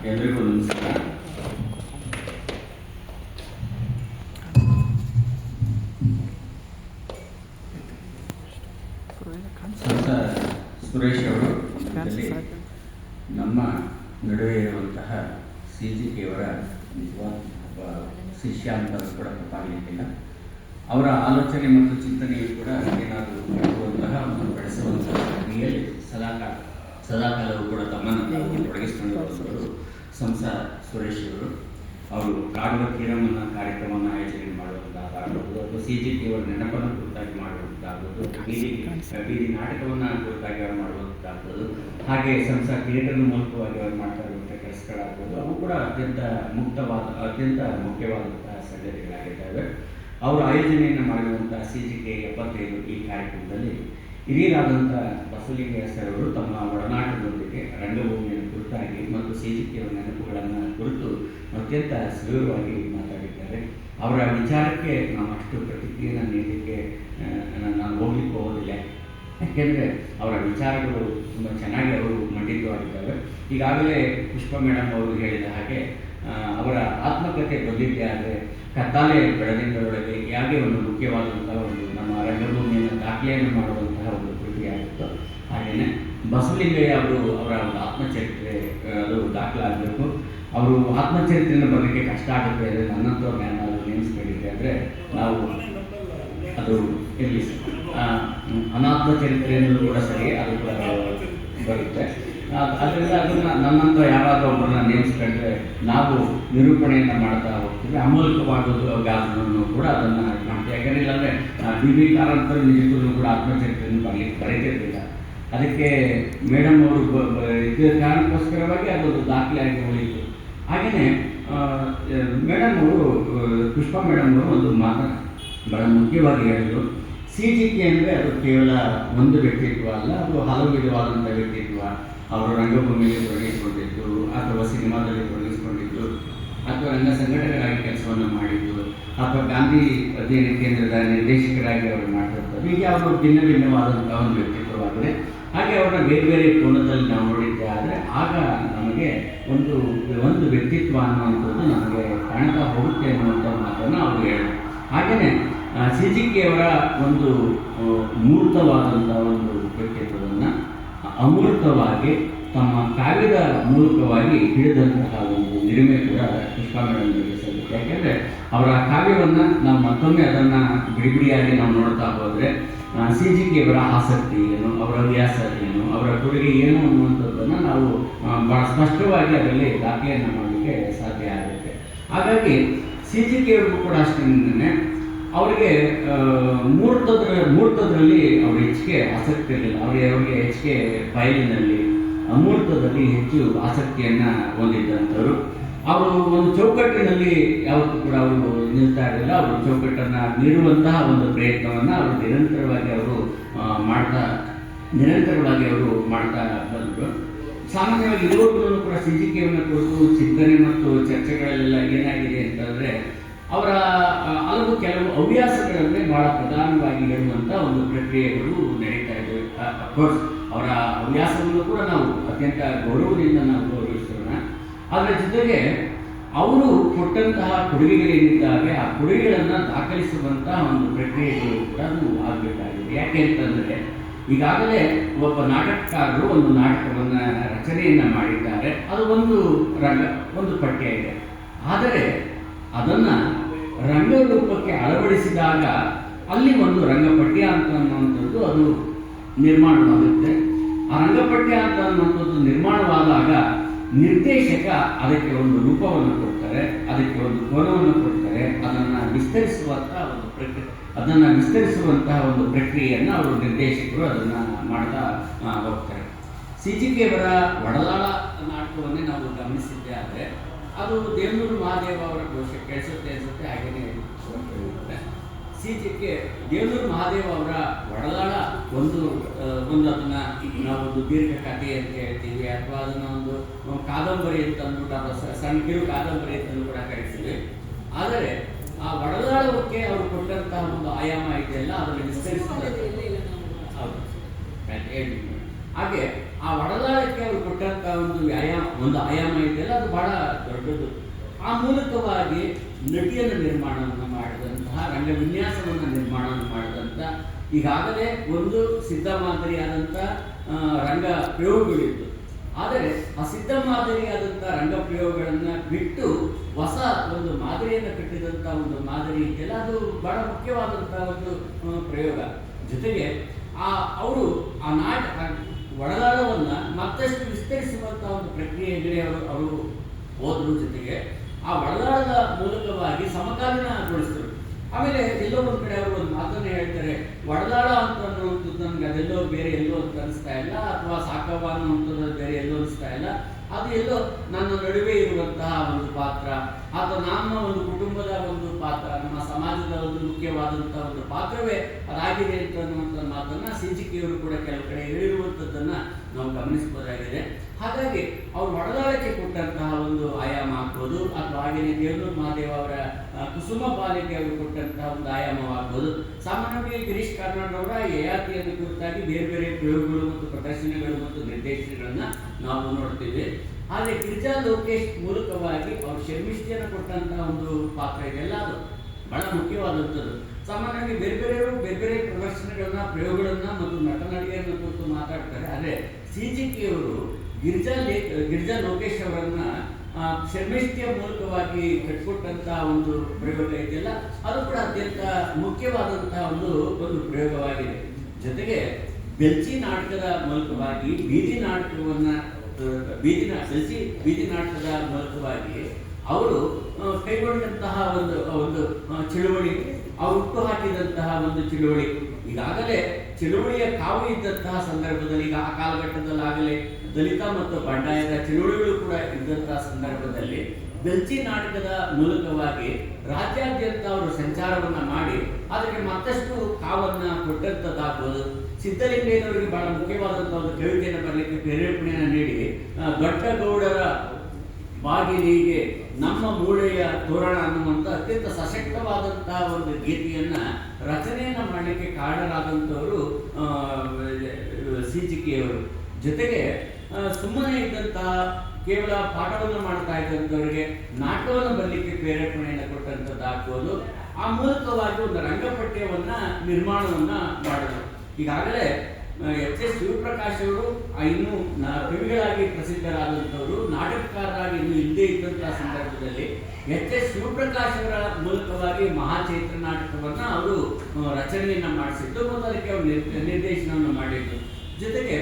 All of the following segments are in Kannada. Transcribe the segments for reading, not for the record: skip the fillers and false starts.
ಎಲ್ರಿಗೂ ನಮಸ್ಕಾರ. ಸುರೇಶ್ ಅವರು ನಮ್ಮ ನಡುವೆ ಇರುವಂತಹ CGK ಅವರ ನಿಜವಾದ ಶಿಷ್ಯ ಅಂತ ಕೂಡ ಗೊತ್ತಾಗಲಿಕ್ಕಿಲ್ಲ. ಅವರ ಆಲೋಚನೆ ಮತ್ತು ಚಿಂತನೆಯು ಕೂಡ ಏನಾದರೂ ಮಾಡುವಂತಹ ಮತ್ತು ಬೆಳೆಸುವಂತಹ ಕ್ರಿಯೆಯಲ್ಲಿ ಸದಾಕಾಲವೂ ಕೂಡ ತಮ್ಮನ್ನು ತೊಡಗಿಸಿಕೊಂಡಿರುವಂಥವರು ಸಂಸಾರ ಸುರೇಶ್ ಅವರು ಕಾಡುವ ತೀರಮನ್ನ ಕಾರ್ಯಕ್ರಮವನ್ನು ಆಯೋಜನೆ ಮಾಡುವಂತಾಗಬಹುದು, ಅಥವಾ CGK ಅವರ ನೆನಪನ್ನು ಕುರಿತಾಗಿ ಮಾಡುವಂತಾಗಬಹುದು, ಬೀದಿ ನಾಟಕವನ್ನು ಕುರಿತಾಗಿ ಅವರು ಮಾಡುವಂತಾಗ್ಬೋದು, ಹಾಗೆ ಸಂಸಾರ ಥಿಯೇಟರ್ ಮೂಲಕವಾಗಿ ಅವರು ಮಾಡ್ತಾ ಇರುವಂಥ ಕೆಲಸಗಳಾಗ್ಬೋದು. ಅವು ಕೂಡ ಅತ್ಯಂತ ಮುಖ್ಯವಾದಂತಹ ಸಂಗತಿಗಳಾಗಿದ್ದಾವೆ. ಅವರು ಆಯೋಜನೆಯನ್ನು ಮಾಡಿರುವಂತಹ CGK 75 ಈ ಕಾರ್ಯಕ್ರಮದಲ್ಲಿ ಹಿರಿಯರಾದಂಥ ಬಸವಲಿಂಗಯ್ಯ ಸರ್ ಅವರು ತಮ್ಮ ಒಡನಾಟದೊಂದಿಗೆ ರಂಗಭೂಮಿಯನ್ನು ಕುರಿತಾಗಿ ಮತ್ತು CGK ಅವರ ನೆನಪುಗಳನ್ನು ಕುರಿತು ಅತ್ಯಂತ ಸುಲಭವಾಗಿ ಮಾತಾಡಿದ್ದಾರೆ. ಅವರ ವಿಚಾರಕ್ಕೆ ನಾವು ಅಷ್ಟು ಪ್ರತಿಕ್ರಿಯೆಯನ್ನು ನೀಡಲಿಕ್ಕೆ ನಾನು ಹೋಗ್ಲಿಕ್ಕೆ ಹೋಗೋದಿಲ್ಲ, ಯಾಕೆಂದರೆ ಅವರ ವಿಚಾರಗಳು ತುಂಬ ಚೆನ್ನಾಗಿ ಅವರು ಮಂಡಿತವಾಗಿದ್ದಾವೆ. ಈಗಾಗಲೇ ಪುಷ್ಪ ಮೇಡಮ್ ಅವರು ಹೇಳಿದ ಹಾಗೆ ಅವರ ಆತ್ಮಕಥೆ ಬಂದಿದ್ದೇ ಆದರೆ ಕತ್ತಾಲೆ ಬೆಳದಿಂಗಳೊಳಗೆ ಯಾಕೆ ಒಂದು ಮುಖ್ಯವಾದಂತಹ ಒಂದು ನಮ್ಮ ರಂಗಭೂಮಿಯನ್ನು ದಾಖಲೆಯನ್ನು ಮಾಡುವಂತಹ ಒಂದು ಕೃತಿಯಾಗಿತ್ತು. ಹಾಗೆಯೇ ಬಸವಲಿಂಗಯ್ಯ ಅವರ ಒಂದು ಆತ್ಮಚರಿತ್ರೆ ಅದು ದಾಖಲಾಗಬೇಕು. ಅವರು ಆತ್ಮಚರಿತ್ರೆಯನ್ನು ಬರಲಿಕ್ಕೆ ಕಷ್ಟ ಆಗುತ್ತೆ ಅಂದರೆ ನನ್ನಂಥವ್ರನ್ನ ಏನಾದರೂ ನೇಮಿಸ್ಕೊಂಡಿದ್ದೆ ಅಂದರೆ ನಾವು ಅದು ಇರಲಿ ಅನಾತ್ಮ ಚರಿತ್ರೆಯನ್ನು ಕೂಡ ಸರಿ ಅದು ಕೂಡ ಬರುತ್ತೆ. ಅದರಿಂದ ಅದನ್ನು ನನ್ನಂತ ಯಾರಾದರೂ ಒಬ್ಬರನ್ನ ನೇಮಿಸ್ಕೊಂಡ್ರೆ ನಾವು ನಿರೂಪಣೆಯನ್ನು ಮಾಡ್ತಾ ಹೋಗ್ತೀವಿ. ಅಮೂಲ್ಯವಾಗೋದು ಕೂಡ ಅದನ್ನು ಮಾಡ್ತೀವಿ. ಯಾಕಂದರೆ ಇಲ್ಲಾಂದರೆ BB ಕಾರಂತರು ನಿಜಕ್ಕೂ ಕೂಡ ಆತ್ಮಚರಿತ್ರೆಯನ್ನು ಬರೀತಿರ್ಲಿಲ್ಲ. ಅದಕ್ಕೆ ಮೇಡಮ್ ಅವರು ಇದ್ದ ಕಾರಣಕ್ಕೋಸ್ಕರವಾಗಿ ಅದೊಂದು ದಾಖಲೆಯಾಗಿ ಉಳಿಯಿತು. ಹಾಗೆಯೇ ಮೇಡಮ್ ಅವರು ಪುಷ್ಪ ಮೇಡಮ್ ಅವರು ಒಂದು ಮಾತನ್ನು ಬಹಳ ಮುಖ್ಯವಾಗಿ ಹೇಳಿದರು. CGK ಅಂದರೆ ಅದು ಕೇವಲ ಒಂದು ವ್ಯಕ್ತಿತ್ವ ಅಲ್ಲ, ಅದು ಹಲವು ವಿಧವಾದಂಥ ವ್ಯಕ್ತಿತ್ವ. ಅವರು ರಂಗಭೂಮಿಯಲ್ಲಿ ತೊಡಗಿಸಿಕೊಂಡಿದ್ದು, ಅಥವಾ ಸಿನಿಮಾದಲ್ಲಿ ತೊಡಗಿಸಿಕೊಂಡಿದ್ದು, ಅಥವಾ ರಂಗ ಸಂಘಟಕರಾಗಿ ಕೆಲಸವನ್ನು ಮಾಡಿದ್ದು, ಅಥವಾ ಗಾಂಧಿ ಅಧ್ಯಯನ ಕೇಂದ್ರದ ನಿರ್ದೇಶಕರಾಗಿ ಅವರು ಮಾಡಿರ್ತಾರೆ. ಹೀಗೆ ಅವರು ಭಿನ್ನವಾದಂಥ ಒಂದು ವ್ಯಕ್ತಿತ್ವವಾಗಿದೆ. ಹಾಗೆ ಅವ್ರನ್ನ ಬೇರೆ ಬೇರೆ ಕೋನದಲ್ಲಿ ನಾವು ನೋಡಿದ್ದೆ ಆದರೆ ಆಗ ನಮಗೆ ಒಂದು ವ್ಯಕ್ತಿತ್ವ ಅನ್ನುವಂಥದ್ದು ನಮಗೆ ಕಾಣ್ತಾ ಹೋಗುತ್ತೆ ಅನ್ನುವಂಥ ಮಾತನ್ನು ಅವರು ಹೇಳಿದರು. ಹಾಗೆಯೇ CGK ಅವರ ಒಂದು ಮೂರ್ತವಾದಂಥ ಒಂದು ವ್ಯಕ್ತಿತ್ವವನ್ನು ಅಮೂರ್ತವಾಗಿ ತಮ್ಮ ಕಾವ್ಯದ ಮೂಲಕವಾಗಿ ಹಿಡಿದಂತಹ ಒಂದು ಹಿರಿಮೆ ಕೂಡ ಪುಷ್ಪ ಮೇಡಮ್ಗೆ ಸಲ್ಲುತ್ತೆ. ಯಾಕೆಂದರೆ ಅವರ ಕಾವ್ಯವನ್ನು ನಾವು ಮತ್ತೊಮ್ಮೆ ಅದನ್ನು ಬಿಡಿಯಾಗಿ ನಾವು ನೋಡ್ತಾ ಹೋದರೆ CGK ಅವರ ಆಸಕ್ತಿ ಏನು, ಅವರ ಹವ್ಯಾಸ ಏನು, ಅವರ ಕೊಡುಗೆ ಏನು ಅನ್ನುವಂಥದ್ದನ್ನು ನಾವು ಭಾಳ ಸ್ಪಷ್ಟವಾಗಿ ಅದರಲ್ಲಿ ದಾಖಲೆಯನ್ನು ಮಾಡಲಿಕ್ಕೆ ಸಾಧ್ಯ ಆಗುತ್ತೆ. ಹಾಗಾಗಿ CGK ಅವ್ರಿಗೂ ಕೂಡ ಅಷ್ಟೇ ಅವರಿಗೆ ಮೂರ್ತದಲ್ಲಿ ಅವ್ರು ಹೆಚ್ಚಿಗೆ ಆಸಕ್ತಿ ಇರಲಿಲ್ಲ. ಅವ್ರಿಗೆ ಹೆಚ್ಚಿಗೆ ಬಯಲಿನಲ್ಲಿ ಅಮೂರ್ತದಲ್ಲಿ ಹೆಚ್ಚು ಆಸಕ್ತಿಯನ್ನು ಹೊಂದಿದ್ದಂಥವ್ರು. ಅವರು ಒಂದು ಚೌಕಟ್ಟಿನಲ್ಲಿ ಯಾವತ್ತೂ ಕೂಡ ಅವರು ನಿಲ್ತಾ ಇರಲಿಲ್ಲ. ಅವರು ಚೌಕಟ್ಟನ್ನು ಮೀರುವಂತಹ ಒಂದು ಪ್ರಯತ್ನವನ್ನು ಅವರು ನಿರಂತರವಾಗಿ ಅವರು ಮಾಡ್ತಾ ಬಂದರು. ಸಾಮಾನ್ಯವಾಗಿ ಇದುವರೆಗೂ ಕೂಡ CGK ಅವನ್ನ ಕುರಿತು ಚಿಂತನೆ ಮತ್ತು ಚರ್ಚೆಗಳಲ್ಲೆಲ್ಲ ಏನಾಗಿದೆ ಅಂತಂದರೆ ಅವರ ಕೆಲವು ಹವ್ಯಾಸಗಳನ್ನೇ ಬಹಳ ಪ್ರಧಾನವಾಗಿ ಹೇಳುವಂಥ ಒಂದು ಪ್ರಕ್ರಿಯೆಗಳು ನಡೀತಾ ಇವೆ. ಅಫ್ಕೋರ್ಸ್ ಅವರ ಹವ್ಯಾಸವನ್ನು ಕೂಡ ನಾವು ಅತ್ಯಂತ ಗೌರವದಿಂದ ನಾವು ಗೌರವಿಸೋಣ. ಅದರ ಜೊತೆಗೆ ಅವರು ಕೊಟ್ಟಂತಹ ಕೊಡುಗೆಗಳೇನಿದ್ದಾವೆ ಆ ಕೊಡುಗೆಗಳನ್ನು ದಾಖಲಿಸುವಂತಹ ಒಂದು ಪ್ರಕ್ರಿಯೆಗಳು ಕೂಡ ಅದು ಆಗಬೇಕಾಗಿದೆ. ಯಾಕೆ ಅಂತಂದರೆ ಈಗಾಗಲೇ ಒಬ್ಬ ನಾಟಕಕಾರರು ಒಂದು ನಾಟಕವನ್ನು ರಚನೆಯನ್ನು ಮಾಡಿದ್ದಾರೆ. ಅದು ಒಂದು ಪಠ್ಯ ಇದೆ. ಆದರೆ ಅದನ್ನು ರಂಗರೂಪಕ್ಕೆ ಅಳವಡಿಸಿದಾಗ ಅಲ್ಲಿ ಒಂದು ರಂಗಪಠ್ಯ ಅಂತ ಅನ್ನುವಂಥದ್ದು ಅದು ನಿರ್ಮಾಣವಾಗುತ್ತೆ. ಆ ರಂಗಪಠ್ಯ ಅಂತ ಅನ್ನುವಂಥದ್ದು ನಿರ್ಮಾಣವಾದಾಗ ನಿರ್ದೇಶಕ ಅದಕ್ಕೆ ಒಂದು ರೂಪವನ್ನು ಕೊಡ್ತಾರೆ, ಅದಕ್ಕೆ ಒಂದು ಕೋನವನ್ನು ಕೊಡ್ತಾರೆ, ಅದನ್ನು ವಿಸ್ತರಿಸುವಂತಹ ಒಂದು ಪ್ರಕ್ರಿಯೆಯನ್ನು ಅವರು ನಿರ್ದೇಶಕರು ಅದನ್ನು ಮಾಡ್ತಾ ಹೋಗ್ತಾರೆ. CGK ಅವರ ಒಡಲಾಳ ನಾಟಕವನ್ನೇ ನಾವು ಗಮನಿಸಿದ್ದೆ ಆದರೆ ಅದು ದೇವನೂರು ಮಹಾದೇವ ಅವರ ಕೋಶ ಕೇಳಿಸುತ್ತೆ ಅನಿಸುತ್ತೆ. ಹಾಗೆಯೇ CGK ದೇವನೂರು ಮಹಾದೇವ ಅವರ ಒಡಲಾಳ ಒಂದು ಅದನ್ನು ನಾವೊಂದು ದೀರ್ಘ ಕಥೆ ಅಂತ ಹೇಳ್ತೀವಿ, ಅಥವಾ ಅದನ್ನು ಒಂದು ಕಾದಂಬರಿ ಅಂತ ಅಂದ್ಬಿಟ್ಟು ಸಣ್ಣ ಕಿರು ಕಾದಂಬರಿ ಅಂತಲೂ ಕೂಡ ಕರೆಸ್ತೀವಿ. ಆದರೆ ಆ ಒಡಲಾಳಕ್ಕೆ ಅವರು ಕೊಟ್ಟಂತಹ ಒಂದು ಆಯಾಮ ಇದೆಯಲ್ಲ ಅದನ್ನು ವಿಸ್ತರಿಸಿದ ಹೌದು ಹೇಳಿ ಹಾಗೆ ಆ ಒಡಲಾಳಕ್ಕೆ ಅವರು ಕೊಟ್ಟಂಥ ಒಂದು ಆಯಾಮ ಇದೆಯಲ್ಲ, ಅದು ಬಹಳ ದೊಡ್ಡದು. ಆ ಮೂಲಕವಾಗಿ ನಟಿಯನ್ನು ನಿರ್ಮಾಣವನ್ನು ಮಾಡಿದಂತಹ, ರಂಗ ವಿನ್ಯಾಸವನ್ನು ನಿರ್ಮಾಣವನ್ನು ಮಾಡಿದಂಥ, ಈಗಾಗಲೇ ಒಂದು ಸಿದ್ಧ ಮಾದರಿಯಾದಂಥ ರಂಗ ಪ್ರಯೋಗಗಳಿತ್ತು. ಆದರೆ ಆ ಸಿದ್ಧ ಮಾದರಿಯಾದಂಥ ರಂಗ ಪ್ರಯೋಗಗಳನ್ನು ಬಿಟ್ಟು ಹೊಸ ಒಂದು ಮಾದರಿಯನ್ನು ಕಟ್ಟಿದಂಥ ಒಂದು ಮಾದರಿ ಇದೆಯಲ್ಲ, ಅದು ಬಹಳ ಮುಖ್ಯವಾದಂಥ ಒಂದು ಪ್ರಯೋಗ. ಜೊತೆಗೆ ಅವರು ಆ ಒಡಲಾಳವನ್ನು ಮತ್ತಷ್ಟು ವಿಸ್ತರಿಸುವಂಥ ಒಂದು ಪ್ರಕ್ರಿಯೆಗೆ ಅವರು ಹೋದ್ರು. ಜೊತೆಗೆ ಆ ಒಡಲಾಳದ ಮೂಲಕವಾಗಿ ಸಮಕಾಲೀನಗೊಳಿಸಿದ್ರು. ಆಮೇಲೆ ಎಲ್ಲೋ ಒಂದು ಕಡೆ ಅವರು ಒಂದು ಮಾತನ್ನು ಹೇಳ್ತಾರೆ, ಒಡಲಾಳ ಅಂತ ಅನ್ನುವಂಥದ್ದು ನಮ್ಗೆ ಅದೆಲ್ಲೋ ಬೇರೆ ಎಲ್ಲೋ ಅಂತ ಅನಿಸ್ತಾ ಇಲ್ಲ, ಅಥವಾ ಸಾಕವ್ವ ಅನ್ನುವಂಥದ್ದು ಬೇರೆ ಎಲ್ಲೋ ಅನಿಸ್ತಾ ಇಲ್ಲ, ಅದು ಎಲ್ಲೋ ನನ್ನ ನಡುವೆ ಇರುವಂತಹ ಒಂದು ಪಾತ್ರ, ಅಥವಾ ನಮ್ಮ ಒಂದು ಕುಟುಂಬದ ಒಂದು ಪಾತ್ರ, ನಮ್ಮ ಸಮಾಜದ ಒಂದು ಮುಖ್ಯವಾದಂತಹ ಒಂದು ಪಾತ್ರವೇ ಅದಾಗಿದೆ ಅಂತ ಅನ್ನುವಂಥ ಮಾತನ್ನ ಸಿಜಿಕೆಯವರು ಕೂಡ ಕೆಲವು ಕಡೆ ಹೇಳಿರುವಂಥದ್ದನ್ನ ನಾವು ಗಮನಿಸಬಹುದಾಗಿದೆ. ಹಾಗಾಗಿ ಅವರು ಒಡಲಾಳಕ್ಕೆ ಕೊಟ್ಟಂತಹ ಒಂದು ಆಯಾಮ ಆಗ್ಬೋದು, ಅಥವಾ ಹಾಗೆಯೇ ದೇವನೂರು ಮಹಾದೇವ ಅವರ ಕುಸುಮ ಬಾಲಿಕೆ ಅವರು ಕೊಟ್ಟಂತಹ ಒಂದು ಆಯಾಮವಾಗ್ಬೋದು. ಸಾಮಾನ್ಯವಾಗಿ ಗಿರೀಶ್ ಕಾರ್ನಾಡ್ ಅವರ ಯಯಾತಿಯನ್ನು ಕುರಿತಾಗಿ ಬೇರೆ ಬೇರೆ ಪ್ರಯೋಗಗಳು ಮತ್ತು ಪ್ರದರ್ಶನಗಳು ಮತ್ತು ನಿರ್ದೇಶನಗಳನ್ನ ನಾವು ನೋಡ್ತೀವಿ. ಆದರೆ ಗಿರಿಜಾ ಲೋಕೇಶ್ ಮೂಲಕವಾಗಿ ಅವರು ಶರ್ಮಿಷ್ಠಿಯನ್ನು ಕೊಟ್ಟಂತಹ ಒಂದು ಪಾತ್ರ ಇದೆಲ್ಲ, ಅದು ಬಹಳ ಮುಖ್ಯವಾದಂಥದ್ದು. ಸಾಮಾನ್ಯವಾಗಿ ಬೇರೆ ಬೇರೆ ಪ್ರದರ್ಶನಗಳನ್ನ, ಪ್ರಯೋಗಗಳನ್ನ ಮತ್ತು ನಟನಡಿಗೆಯನ್ನು ಕುರಿತು ಮಾತಾಡ್ತಾರೆ. ಆದರೆ ಸಿಜಿಕೆಯವರು ಗಿರಿಜಾ ಲೋಕೇಶ್ ಅವರನ್ನ ಶರ್ಮಿಷ್ಠಿಯ ಮೂಲಕವಾಗಿ ಕಟ್ಟಿಕೊಟ್ಟಂತಹ ಒಂದು ಪ್ರಯೋಗ ಇದೆಯಲ್ಲ, ಅದು ಕೂಡ ಅತ್ಯಂತ ಮುಖ್ಯವಾದಂತಹ ಒಂದು ಪ್ರಯೋಗವಾಗಿದೆ. ಜೊತೆಗೆ ಬೆಲ್ಚಿ ನಾಟಕದ ಮೂಲಕವಾಗಿ ಬೀದಿ ನಾಟಕದ ಮೂಲಕವಾಗಿ ಅವರು ಕೈಗೊಂಡಂತಹ ಒಂದು ಚಳುವಳಿ, ಅವರು ಹುಟ್ಟು ಹಾಕಿದಂತಹ ಒಂದು ಚಳುವಳಿ, ಈಗಾಗಲೇ ಚಳುವಳಿಯ ಕಾವು ಇದ್ದಂತಹ ಸಂದರ್ಭದಲ್ಲಿ, ಈಗ ಆ ಕಾಲಘಟ್ಟದಲ್ಲಾಗಲೇ ದಲಿತ ಮತ್ತು ಬಂಡಾಯದ ಚಳುವಳಿಗಳು ಕೂಡ ಇದ್ದಂತಹ ಸಂದರ್ಭದಲ್ಲಿ ಬೆಲ್ಚಿ ನಾಟಕದ ಮೂಲಕವಾಗಿ ರಾಜ್ಯಾದ್ಯಂತ ಅವರು ಸಂಚಾರವನ್ನ ಮಾಡಿ ಅದಕ್ಕೆ ಮತ್ತಷ್ಟು ಕಾವನ್ನ ಕೊಟ್ಟಂತದ್ದಾಗ್ಬೋದು. ಸಿದ್ದಲಿಂಗಯ್ಯನವರಿಗೆ ಬಹಳ ಮುಖ್ಯವಾದಂತಹ ಒಂದು ಕವಿತೆಯನ್ನು ಬರಲಿಕ್ಕೆ ಪ್ರೇರೇಪಣೆಯನ್ನು ನೀಡಿ, ದೊಡ್ಡಗೌಡರ ಬಾಗಿಲಿಗೆ ನಮ್ಮ ಮೂಳೆಯ ತೋರಣ ಅನ್ನುವಂಥ ಅತ್ಯಂತ ಸಶಕ್ತವಾದಂತಹ ಒಂದು ಗೀತೆಯನ್ನ ರಚನೆಯನ್ನ ಮಾಡಲಿಕ್ಕೆ ಕಾರಣರಾದಂಥವರು ಸಿಜಿಕೆಯವರು. ಜೊತೆಗೆ ಸುಮ್ಮನೆ ಇದ್ದಂತಹ ಕೇವಲ ಪಾಠವನ್ನು ಮಾಡ್ತಾ ಇದ್ದಂಥವರಿಗೆ ನಾಟಕವನ್ನು ಬರಲಿಕ್ಕೆ ಪ್ರೇರೇಪಣೆಯನ್ನು ಕೊಟ್ಟಂಥದ್ದಾಗ್ಬೋದು. ಆ ಮೂಲಕವಾಗಿ ಒಂದು ರಂಗಪಠ್ಯವನ್ನ ನಿರ್ಮಾಣವನ್ನ ಮಾಡಿದ್ರು. ಈಗಾಗಲೇ ಎಚ್ ಎಸ್ ಶಿವಪ್ರಕಾಶ್ ಅವರು ಇನ್ನೂ ಕವಿಗಳಾಗಿ ಪ್ರಸಿದ್ಧರಾದಂಥವರು, ನಾಟಕಕಾರರಾಗಿ ಇನ್ನೂ ಇಲ್ಲದೇ ಇದ್ದಂತಹ ಸಂದರ್ಭದಲ್ಲಿ ಎಚ್ ಎಸ್ ಶಿವಪ್ರಕಾಶ್ ಅವರ ಮೂಲಕವಾಗಿ ಮಹಾಚೈತ್ರ ನಾಟಕವನ್ನ ಅವರು ರಚನೆಯನ್ನ ಮಾಡಿಸಿದ್ದು ಮತ್ತು ಅದಕ್ಕೆ ಅವರು ನಿರ್ದೇಶನವನ್ನು ಮಾಡಿದ್ದು. ಜೊತೆಗೆ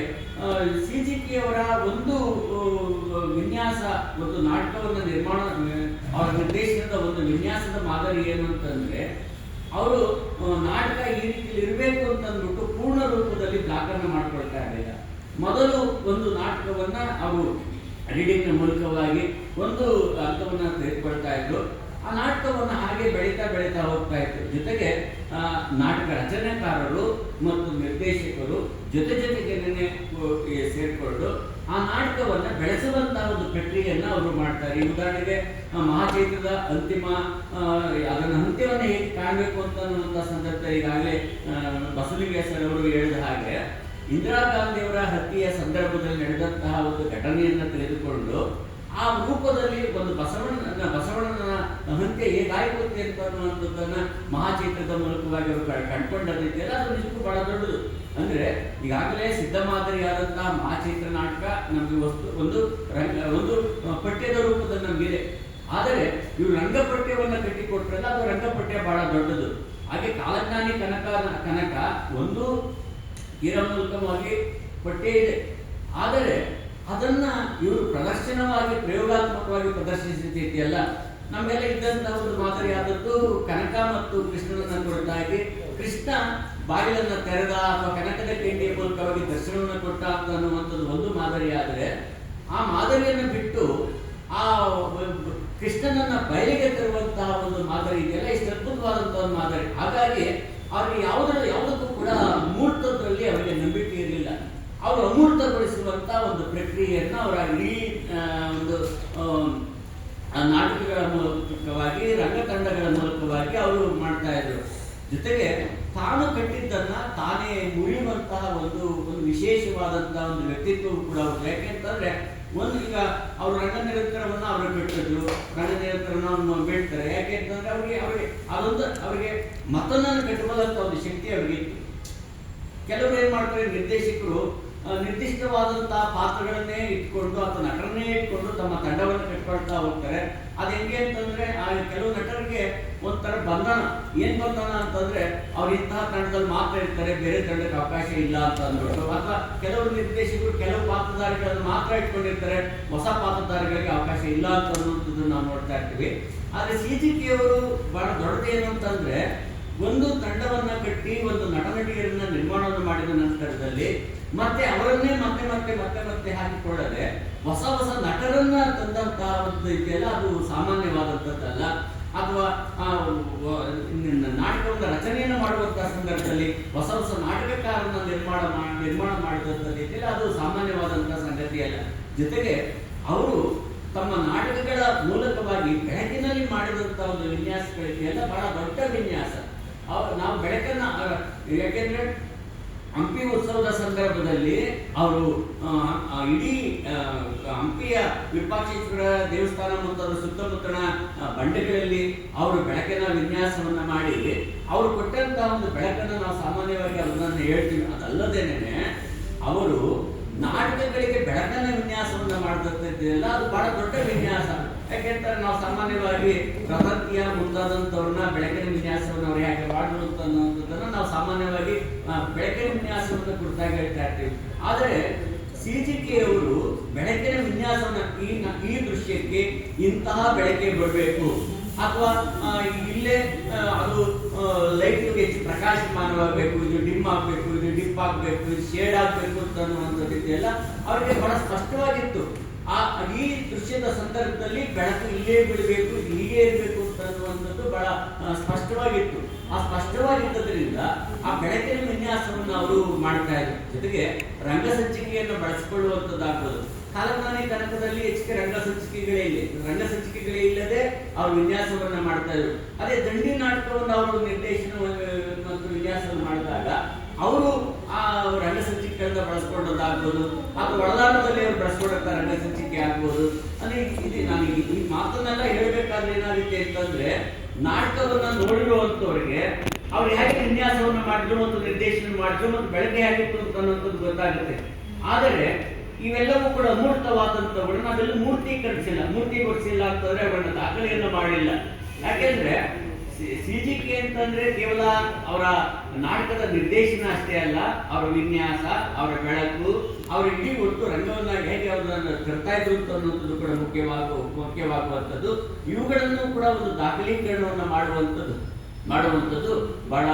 ಸಿಜಿಕೆಯವರ ಒಂದು ವಿನ್ಯಾಸ ಮತ್ತು ನಾಟಕವನ್ನು ನಿರ್ಮಾಣ, ಅವರ ನಿರ್ದೇಶನದ ಒಂದು ವಿನ್ಯಾಸದ ಮಾದರಿ ಏನು ಅಂತಂದ್ರೆ, ಅವರು ನಾಟಕ ಈ ರೀತಿಯಲ್ಲಿ ಇರಬೇಕು ಅಂತಂದ್ಬಿಟ್ಟು ಪೂರ್ಣ ರೂಪದಲ್ಲಿ ಬ್ಲಾಕನ್ನು ಮಾಡ್ಕೊಳ್ತಾ ಇರಲಿಲ್ಲ. ಮೊದಲು ಒಂದು ನಾಟಕವನ್ನ ಅವರು ರೀಡಿಂಗ್ ಮೂಲಕವಾಗಿ ಒಂದು ಅರ್ಥವನ್ನ ತೆಗೆದುಕೊಳ್ತಾ ಇದ್ರು. ಆ ನಾಟಕವನ್ನು ಹಾಗೆ ಬೆಳೀತಾ ಹೋಗ್ತಾ ಇತ್ತು. ಜೊತೆಗೆ ನಾಟಕ ರಚನೆಕಾರರು ಮತ್ತು ನಿರ್ದೇಶಕರು ಜೊತೆಗೆ ಸೇರಿಕೊಂಡು ಆ ನಾಟಕವನ್ನು ಬೆಳೆಸುವಂತಹ ಒಂದು ಪ್ರಕ್ರಿಯೆಯನ್ನು ಅವರು ಮಾಡ್ತಾರೆ. ಈ ಉದಾಹರಣೆಗೆ ಮಹಾಚೈತ್ರದ ಅದನ್ನ ಅಂತ್ಯವನ್ನು ಹೇಗೆ ಕಾಣಬೇಕು ಅನ್ನುವಂಥ ಸಂದರ್ಭದಲ್ಲಿ ಈಗಾಗಲೇ ಬಸವಲಿಂಗಯ್ಯ ಸರ್ ಅವರು ಹೇಳಿದ ಹಾಗೆ ಇಂದಿರಾ ಗಾಂಧಿಯವರ ಹತ್ಯೆಯ ಸಂದರ್ಭದಲ್ಲಿ ನಡೆದಂತಹ ಒಂದು ಘಟನೆಯನ್ನು ತೆಗೆದುಕೊಂಡು ಆ ರೂಪದಲ್ಲಿ ಒಂದು ಬಸವಣ್ಣನ ಹಂತೆ ಹೇಗಾಗುತ್ತೆ ಅಂತ ಅನ್ನುವಂಥದ್ದನ್ನ ಮಹಾಚೈತ್ರದ ಮೂಲಕವಾಗಿ ಅವರು ಕಂಡುಕೊಂಡದಿದೆಯಲ್ಲ, ಅದು ನಿಜಕ್ಕೂ ಬಹಳ ದೊಡ್ಡದು. ಅಂದ್ರೆ ಈಗಾಗಲೇ ಸಿದ್ಧ ಮಾದರಿಯಾದಂತಹ ಮಹಾಚೈತ್ರ ನಾಟಕ ನಮಗೆ ಒಂದು ಪಠ್ಯದ ರೂಪದಲ್ಲಿ ನಮಗಿದೆ. ಆದರೆ ಇವರು ರಂಗಪಠ್ಯವನ್ನು ಕಟ್ಟಿಕೊಟ್ರಲ್ಲ, ಅದು ರಂಗಪಠ್ಯ ಬಹಳ ದೊಡ್ಡದು. ಹಾಗೆ ಕಾಲಜ್ಞಾನಿ ಕನಕ ಒಂದು ತೀರ ಮೂಲಕವಾಗಿ ಪಠ್ಯ ಇದೆ. ಆದರೆ ಅದನ್ನ ಇವರು ಪ್ರದರ್ಶನವಾಗಿ ಪ್ರಯೋಗಾತ್ಮಕವಾಗಿ ಪ್ರದರ್ಶಿಸಿದೆಯಲ್ಲ, ನಮ್ಮೆಲ್ಲ ಇದ್ದಂತ ಒಂದು ಮಾದರಿಯಾದದ್ದು ಕನಕ ಮತ್ತು ಕೃಷ್ಣನನ್ನ ಕುರಿತಾಗಿ, ಕೃಷ್ಣ ಬಾಗಿಲನ್ನ ತೆರೆದ ಅಥವಾ ಕನಕದ ಕೇಂದ್ರೀಯ ಮೂಲಕವಾಗಿ ದರ್ಶನವನ್ನು ಕೊಟ್ಟ ಅಂತ ಅನ್ನುವಂಥದ್ದು ಒಂದು ಮಾದರಿ. ಆದರೆ ಆ ಮಾದರಿಯನ್ನು ಬಿಟ್ಟು ಆ ಕೃಷ್ಣನನ್ನ ಬಯಲಿಗೆ ತರುವಂತಹ ಒಂದು ಮಾದರಿ ಇದೆಯಲ್ಲ, ಇಷ್ಟು ಅದ್ಭುತವಾದಂತಹ ಒಂದು ಮಾದರಿ. ಹಾಗಾಗಿ ಅವ್ರಿಗೆ ಯಾವುದಕ್ಕೂ ಕೂಡ ಮೂರ್ತದಲ್ಲಿ ಅವರಿಗೆ ನಂಬಿಕೆ ಇರಲಿಲ್ಲ. ಅವರು ಅಮೂರ್ತಗೊಳಿಸುವಂತ ಒಂದು ಪ್ರಕ್ರಿಯೆಯನ್ನು ಅವರ ಇಡೀ ಒಂದು ನಾಟಕಗಳ ಮೂಲಕವಾಗಿ, ರಂಗತಂಡಗಳ ಮೂಲಕವಾಗಿ ಅವರು ಮಾಡ್ತಾ ಇದ್ರು. ಜೊತೆಗೆ ತಾನು ಕಟ್ಟಿದ್ದನ್ನ ತಾನೇ ಮುರಿಯುವಂತಹ ಒಂದು ವಿಶೇಷವಾದಂತಹ ಒಂದು ವ್ಯಕ್ತಿತ್ವವು ಕೂಡ ಅವ್ರದ್ದು. ಯಾಕೆಂತಂದ್ರೆ ಒಂದು ಈಗ ಅವ್ರ ರಂಗ ನಿರಂತರವನ್ನ ಅವರು ಬಿಟ್ಟಿದ್ರು, ರಂಗ ನಿರಂತರವನ್ನು ಬಿಡ್ತಾರೆ. ಯಾಕೆಂತಂದ್ರೆ ಅವ್ರಿಗೆ ಅದೊಂದು ಅವರಿಗೆ ಮತ್ತೊಂದನ್ನು ಕಟ್ಟಬಹುದಂತ ಒಂದು ಶಕ್ತಿ ಅವ್ರಿಗೆ ಇತ್ತು. ಕೆಲವರು ಏನ್ ಮಾಡ್ತಾರೆ, ನಿರ್ದೇಶಕರು ನಿರ್ದಿಷ್ಟವಾದಂತಹ ಪಾತ್ರಗಳನ್ನೇ ಇಟ್ಕೊಂಡು ಅಥವಾ ನಟರನ್ನೇ ಇಟ್ಕೊಂಡು ತಮ್ಮ ತಂಡವನ್ನು ಕಟ್ಕೊಳ್ತಾ ಹೋಗ್ತಾರೆ. ಅದು ಹೆಂಗೆ ಅಂತಂದ್ರೆ ಕೆಲವು ನಟರಿಗೆ ಒಂಥರ ಬಂಧನ. ಏನ್ ಬಂಧನ ಅಂತಂದ್ರೆ ಅವ್ರು ಇಂತಹ ತಂಡದಲ್ಲಿ ಮಾತ್ರ ಇರ್ತಾರೆ, ಬೇರೆ ತಂಡಕ್ಕೆ ಅವಕಾಶ ಇಲ್ಲ ಅಂತ ಅಂದ್ಬಿಟ್ಟು. ಅಥವಾ ಕೆಲವರು ನಿರ್ದೇಶಕರು ಕೆಲವು ಪಾತ್ರಧಾರಿಗಳನ್ನು ಮಾತ್ರ ಇಟ್ಕೊಂಡಿರ್ತಾರೆ, ಹೊಸ ಪಾತ್ರಧಾರಿಗಳಿಗೆ ಅವಕಾಶ ಇಲ್ಲ ಅಂತ ಅನ್ನುವಂಥದ್ದು ನಾವು ನೋಡ್ತಾ ಇರ್ತೀವಿ. ಆದ್ರೆ CGK ಅವರು ಬಹಳ ದೊಡ್ಡದೇನು ಅಂತಂದ್ರೆ ಒಂದು ತಂಡವನ್ನ ಕಟ್ಟಿ ಒಂದು ನಟ ನಟಿಯರನ್ನ ನಿರ್ಮಾಣವನ್ನು ಮಾಡಿದ ನಂತರದಲ್ಲಿ ಮತ್ತೆ ಅವರನ್ನೇ ಮತ್ತೆ ಮತ್ತೆ ಮತ್ತೆ ಮತ್ತೆ ಹಾಕಿಕೊಳ್ಳದೆ ಹೊಸ ಹೊಸ ನಟರನ್ನ ತಂದಂತಹ ಒಂದು ಇದೆಯಲ್ಲ, ಅದು ಸಾಮಾನ್ಯವಾದಂಥದ್ದಲ್ಲ. ಅಥವಾ ನಾಟಕವನ್ನು ರಚನೆಯನ್ನು ಮಾಡುವಂತಹ ಸಂದರ್ಭದಲ್ಲಿ ಹೊಸ ಹೊಸ ನಾಟಕಕಾರನ ನಿರ್ಮಾಣ ಮಾಡಿದಂಥದ್ದು ಇದೆಯಲ್ಲ, ಅದು ಸಾಮಾನ್ಯವಾದಂತಹ ಸಂಗತಿ ಅಲ್ಲ. ಜೊತೆಗೆ ಅವರು ತಮ್ಮ ನಾಟಕಗಳ ಮೂಲಕವಾಗಿ ಬೆಳಕಿನಲ್ಲಿ ಮಾಡಿದಂತಹ ಒಂದು ವಿನ್ಯಾಸಗಳಿದೆಯಲ್ಲ, ಬಹಳ ದೊಡ್ಡ ವಿನ್ಯಾಸ. ನಾವು ಬೆಳಕನ್ನ, ಯಾಕೆಂದ್ರೆ ಹಂಪಿ ಉತ್ಸವದ ಸಂದರ್ಭದಲ್ಲಿ ಅವರು ಇಡೀ ಹಂಪಿಯ ವಿರೂಪಾಕ್ಷೇಶ್ವರ ದೇವಸ್ಥಾನ ಮತ್ತು ಅದರ ಸುತ್ತಮುತ್ತಲ ಬಂಡೆಗಳಲ್ಲಿ ಅವರು ಬೆಳಕಿನ ವಿನ್ಯಾಸವನ್ನ ಮಾಡಿ ಅವರು ಕೊಟ್ಟಂತಹ ಒಂದು ಬೆಳಕನ್ನು ನಾವು ಸಾಮಾನ್ಯವಾಗಿ ಅದನ್ನ ಹೇಳ್ತೀವಿ. ಅದಲ್ಲದೇನೆ ಅವರು ನಾಟಕಗಳಿಗೆ ಬೆಳಕನ್ನ ವಿನ್ಯಾಸವನ್ನ ಮಾಡಿದಂಥದ್ದೆಲ್ಲ ಅದು ಬಹಳ ದೊಡ್ಡ ವಿನ್ಯಾಸ. ಯಾಕೆಂದ್ರೆ ನಾವು ಸಾಮಾನ್ಯವಾಗಿ ಪ್ರಕೃತಿಯ ಮುಂದಾದಂಥವ್ರನ್ನ ಬೆಳಕಿನ ವಿನ್ಯಾಸವನ್ನು ಅವ್ರು ಯಾಕೆ ಮಾಡಿದ್ರು ಅನ್ನೋದನ್ನ ನಾವು ಸಾಮಾನ್ಯವಾಗಿ ಬೆಳಕಿನ ವಿನ್ಯಾಸವನ್ನು ಕುರಿತಾಗಿ ಹೇಳ್ತಾ ಇರ್ತೀವಿ. ಆದರೆ CGK ಅವರು ಬೆಳಕಿನ ವಿನ್ಯಾಸವನ್ನ ಈ ದೃಶ್ಯಕ್ಕೆ ಇಂತಹ ಬೆಳಕೆ ಬರಬೇಕು, ಅಥವಾ ಇಲ್ಲೇ ಅದು ಲೈಟ್ ಹೆಚ್ಚು ಪ್ರಕಾಶಮಾನವಾಗಬೇಕು, ಇದು ಡಿಮ್ ಆಗಬೇಕು, ಇದು ಡಿಪ್ ಆಗಬೇಕು, ಇದು ಶೇಡ್ ಆಗಬೇಕು ಅಂತ ಅನ್ನುವಂಥದ್ದು ಇದೆಯಲ್ಲ ಅವರಿಗೆ ಬಹಳ ಸ್ಪಷ್ಟವಾಗಿತ್ತು. ಈ ದೃಶ್ಯದ ಸಂದರ್ಭದಲ್ಲಿ ಬೆಳಕು ಇಲ್ಲೇ ಬೀಳಬೇಕು, ಹೀಗೆ ಇರಬೇಕು ಅಂತ ಅನ್ನುವಂಥದ್ದು ಬಹಳ ಸ್ಪಷ್ಟವಾಗಿತ್ತು. ಆ ಸ್ಪಷ್ಟವಾಗಿದ್ದರಿಂದ ಆ ಬೆಳಕಿನ ವಿನ್ಯಾಸವನ್ನು ಅವರು ಮಾಡ್ತಾ ಇದ್ರು. ಜೊತೆಗೆ ರಂಗಸಜ್ಜಿಕೆಯನ್ನು ಬಳಸಿಕೊಳ್ಳುವಂಥದ್ದಾಗ್ಬೋದು. ಕಾಲಮಾನಿ ಕನಕದಲ್ಲಿ ಹೆಚ್ಚಿಗೆ ರಂಗಸಜ್ಜಿಕೆಗಳೇ ಇಲ್ಲದೆ ಅವರು ವಿನ್ಯಾಸವನ್ನ ಮಾಡ್ತಾ ಇದ್ರು. ಅದೇ ದಂಡಿ ನಾಟಕವನ್ನು ಅವರು ನಿರ್ದೇಶನ ಮತ್ತು ವಿನ್ಯಾಸವನ್ನು ಮಾಡಿದಾಗ ಅವರು ಆ ರಂಗಸಜ್ಜಿಕೆಗಳನ್ನ ಬಳಸ್ಕೊಂಡದ್ದಾಗ್ಬೋದು, ಅಥವಾ ಒಳನಾಟದಲ್ಲಿ ಅವರು ಬಳಸ್ಕೊಂಡಂತ ರಂಗಸಜ್ಜಿಕೆ ಆಗ್ಬೋದು. ಅಂದ್ರೆ ನಾನು ಈ ಮಾತನ್ನೆಲ್ಲ ಹೇಳ್ಬೇಕಾದ್ರೆ ಏನಾಗುತ್ತೆ ಅಂತಂದ್ರೆ, ನಾಟಕವನ್ನ ನೋಡಿರುವಂತವರಿಗೆ ಅವ್ರು ಹೇಗೆ ವಿನ್ಯಾಸವನ್ನ ಮಾಡಿದ್ರು ಮತ್ತು ನಿರ್ದೇಶನ ಮಾಡಿದ್ರು ಮತ್ತು ಬೆಳಗ್ಗೆ ಹೇಗಿತ್ತು ಅಂತ ಅನ್ನೋದು ಗೊತ್ತಾಗುತ್ತೆ. ಆದರೆ ಇವೆಲ್ಲವೂ ಕೂಡ ಅಮೂರ್ತವಾದಂಥವುಗಳು. ನಾವೆಲ್ಲ ಮೂರ್ತಿಗೊಳಿಸಿಲ್ಲ ಅಂತಂದ್ರೆ ಅವರನ್ನ ದಾಖಲೆಯನ್ನು ಮಾಡಿಲ್ಲ. ಯಾಕೆಂದ್ರೆ CGK ಅಂತಂದ್ರೆ ಕೇವಲ ಅವರ ನಾಟಕದ ನಿರ್ದೇಶನ ಅಷ್ಟೇ ಅಲ್ಲ, ಅವರ ವಿನ್ಯಾಸ, ಅವರ ಬೆಳಕು, ಅವರ ಇಡೀ ಒಟ್ಟು ರಂಗವನ್ನ ಹೇಗೆ ಅವರನ್ನು ತರ್ತಾ ಇದ್ರು ಅಂತ ಅನ್ನೋದು ಕೂಡ ಮುಖ್ಯವಾಗುವಂಥದ್ದು. ಇವುಗಳನ್ನು ಕೂಡ ಒಂದು ದಾಖಲೀಕರಣವನ್ನು ಮಾಡುವಂಥದ್ದು ಬಹಳ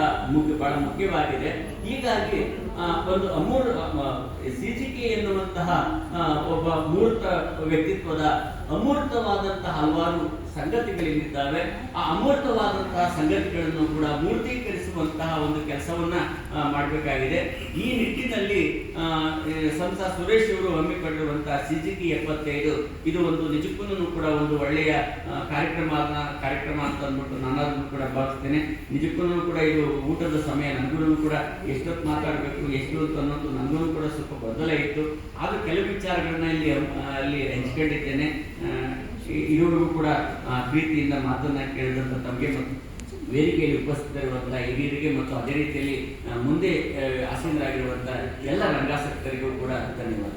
ಮುಖ್ಯವಾಗಿದೆ. ಹೀಗಾಗಿ ಒಂದು CGK ಎನ್ನುವಂತಹ ಒಬ್ಬ ಮೂರ್ತ ವ್ಯಕ್ತಿತ್ವದ ಅಮೂರ್ತವಾದಂತಹ ಹಲವಾರು ಸಂಗತಿಗಳಿದ್ದಾವೆ. ಆ ಅಮೂರ್ತವಾದಂತಹ ಸಂಗತಿಗಳನ್ನು ಕೂಡ ಮೂರ್ತೀಕರಿಸುವಂತಹ ಒಂದು ಕೆಲಸವನ್ನ ಮಾಡಬೇಕಾಗಿದೆ. ಈ ನಿಟ್ಟಿನಲ್ಲಿ ಸಂತ ಸುರೇಶ್ ಅವರು ಹಮ್ಮಿಕೊಂಡಿರುವಂತಹ CGK 75 ಇದು ಒಂದು ನಿಜಕ್ಕೂ ಕೂಡ ಒಂದು ಒಳ್ಳೆಯ ಕಾರ್ಯಕ್ರಮ ಅಂತ ಅಂದ್ಬಿಟ್ಟು ನಾನು ಅದನ್ನು ಕೂಡ ಭಾವಿಸ್ತೇನೆ. ನಿಜಕ್ಕೂ ಕೂಡ ಇದು ಊಟದ ಸಮಯ, ನನಗೂ ಕೂಡ ಎಷ್ಟೊತ್ತು ಮಾತಾಡಬೇಕು ಎಷ್ಟು ಅಂತ ಅನ್ನೋದು ನನಗೂ ಕೂಡ ಸ್ವಲ್ಪ ಗೊಂದಲ ಇತ್ತು. ಆದರೂ ಕೆಲವು ವಿಚಾರಗಳನ್ನ ಅಲ್ಲಿ ಹಂಚಿಕೊಂಡಿದ್ದೇನೆ. ಇರೋರಿಗೂ ಕೂಡ ಪ್ರೀತಿಯಿಂದ ಮಾತನ್ನ ಕೇಳಿದಂಥ ತಮಗೆ ಮತ್ತು ವೇದಿಕೆಯಲ್ಲಿ ಉಪಸ್ಥಿತರಿರುವಂತಹ ಹಿರಿಯರಿಗೆ ಮತ್ತು ಅದೇ ರೀತಿಯಲ್ಲಿ ಮುಂದೆ ಆಸೀನರಾಗಿರುವಂತಹ ಎಲ್ಲ ರಂಗಾಸಕ್ತರಿಗೂ ಕೂಡ ಧನ್ಯವಾದ.